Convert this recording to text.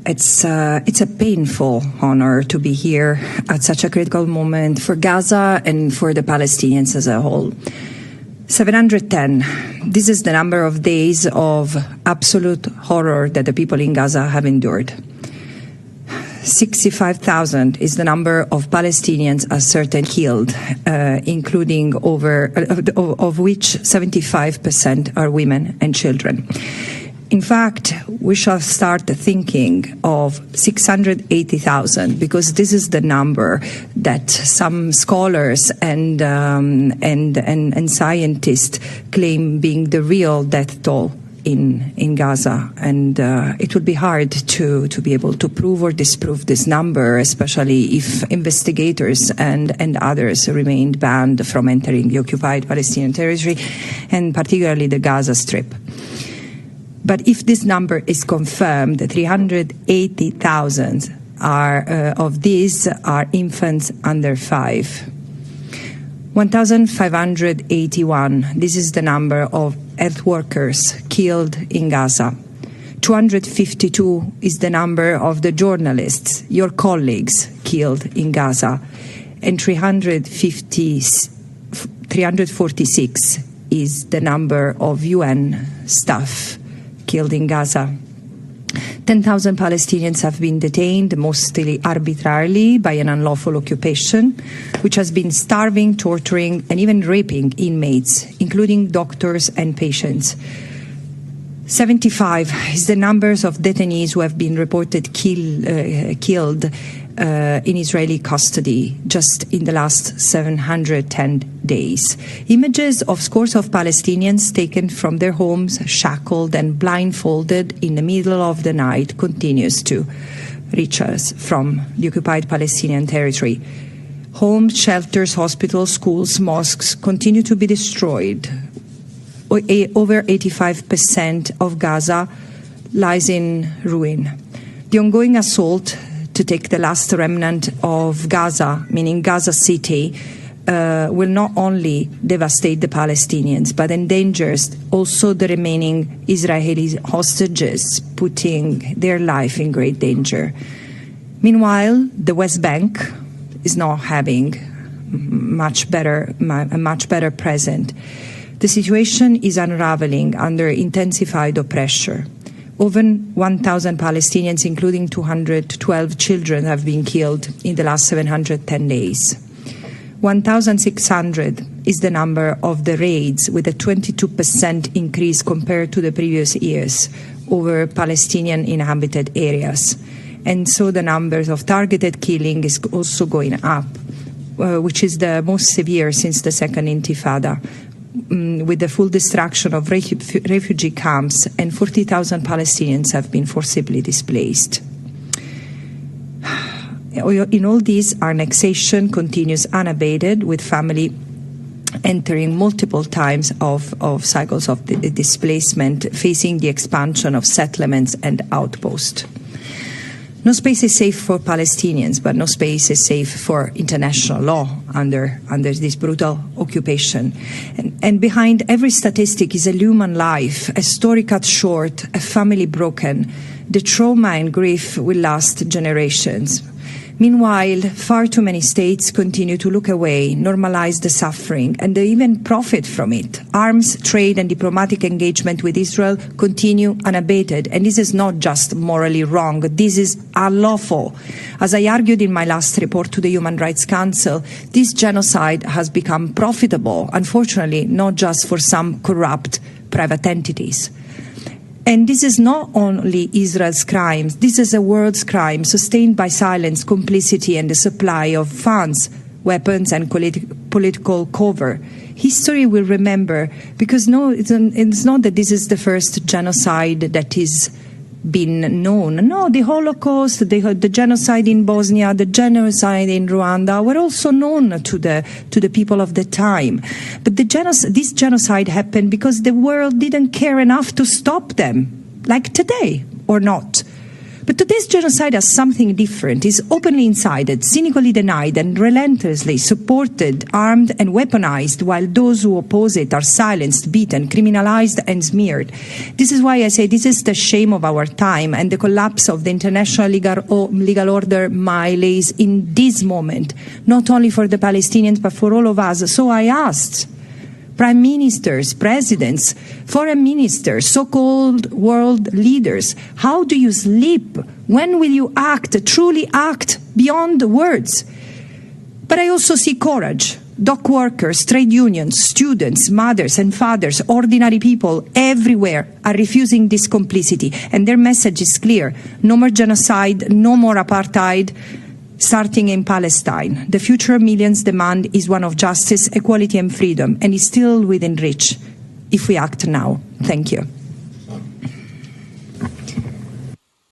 it's a painful honor to be here at such a critical moment for Gaza and for the Palestinians as a whole. 710. This is the number of days of absolute horror that the people in Gaza have endured. 65,000 is the number of Palestinians ascertained killed, including of which 75% are women and children. In fact, we shall start thinking of 680,000 because this is the number that some scholars and scientists claim being the real death toll in Gaza, and it would be hard to be able to prove or disprove this number, especially if investigators and others remained banned from entering the occupied Palestinian territory, and particularly the Gaza Strip. But if this number is confirmed, 380,000 of these are infants under 5. 1,581, this is the number of health workers killed in Gaza. 252 is the number of the journalists, your colleagues, killed in Gaza. And 346 is the number of UN staff killed in Gaza. 10,000 Palestinians have been detained, mostly arbitrarily, by an unlawful occupation, which has been starving, torturing, and even raping inmates, including doctors and patients. 75 is the numbers of detainees who have been reported killed in Israeli custody just in the last 710 days. Images of scores of Palestinians taken from their homes, shackled and blindfolded in the middle of the night continues to reach us from the occupied Palestinian territory. Homes, shelters, hospitals, schools, mosques continue to be destroyed. Over 85% of Gaza lies in ruin. The ongoing assault to take the last remnant of Gaza, meaning Gaza City, will not only devastate the Palestinians, but endangers also the remaining Israeli hostages, putting their life in great danger. Meanwhile, the West Bank is not having a much better present. The situation is unraveling under intensified pressure. Over 1,000 Palestinians, including 212 children, have been killed in the last 710 days. 1,600 is the number of the raids, with a 22% increase compared to the previous years over Palestinian inhabited areas. And so the numbers of targeted killing is also going up, which is the most severe since the Second Intifada, with the full destruction of refugee camps, and 40,000 Palestinians have been forcibly displaced. In all this, annexation continues unabated, with family entering multiple times of cycles of displacement, facing the expansion of settlements and outposts. No space is safe for Palestinians, but no space is safe for international law under this brutal occupation. And behind every statistic is a human life, a story cut short, a family broken. The trauma and grief will last generations. Meanwhile, far too many states continue to look away, normalize the suffering, and they even profit from it. Arms, trade, and diplomatic engagement with Israel continue unabated. And this is not just morally wrong, this is unlawful. As I argued in my last report to the Human Rights Council, this genocide has become profitable, unfortunately, not just for some corrupt private entities. And this is not only Israel's crimes, this is a world's crime sustained by silence, complicity, and the supply of funds, weapons, and political cover. History will remember, because it's not that this is the first genocide that is been known. No, the Holocaust, the genocide in Bosnia, the genocide in Rwanda were also known to the people of the time. But this genocide happened because the world didn't care enough to stop them, like today, or not. But today's genocide has something different. It's openly incited, cynically denied, and relentlessly supported, armed, and weaponized, while those who oppose it are silenced, beaten, criminalized, and smeared. This is why I say this is the shame of our time, and the collapse of the international legal order lays in this moment, not only for the Palestinians, but for all of us. So I asked prime ministers, presidents, foreign ministers, so-called world leaders, how do you sleep? When will you act, truly act beyond the words? But I also see courage. Dock workers, trade unions, students, mothers and fathers, ordinary people everywhere are refusing this complicity. And their message is clear. No more genocide, no more apartheid, starting in Palestine. The future of millions' demand is one of justice, equality and freedom, and is still within reach if we act now. Thank you.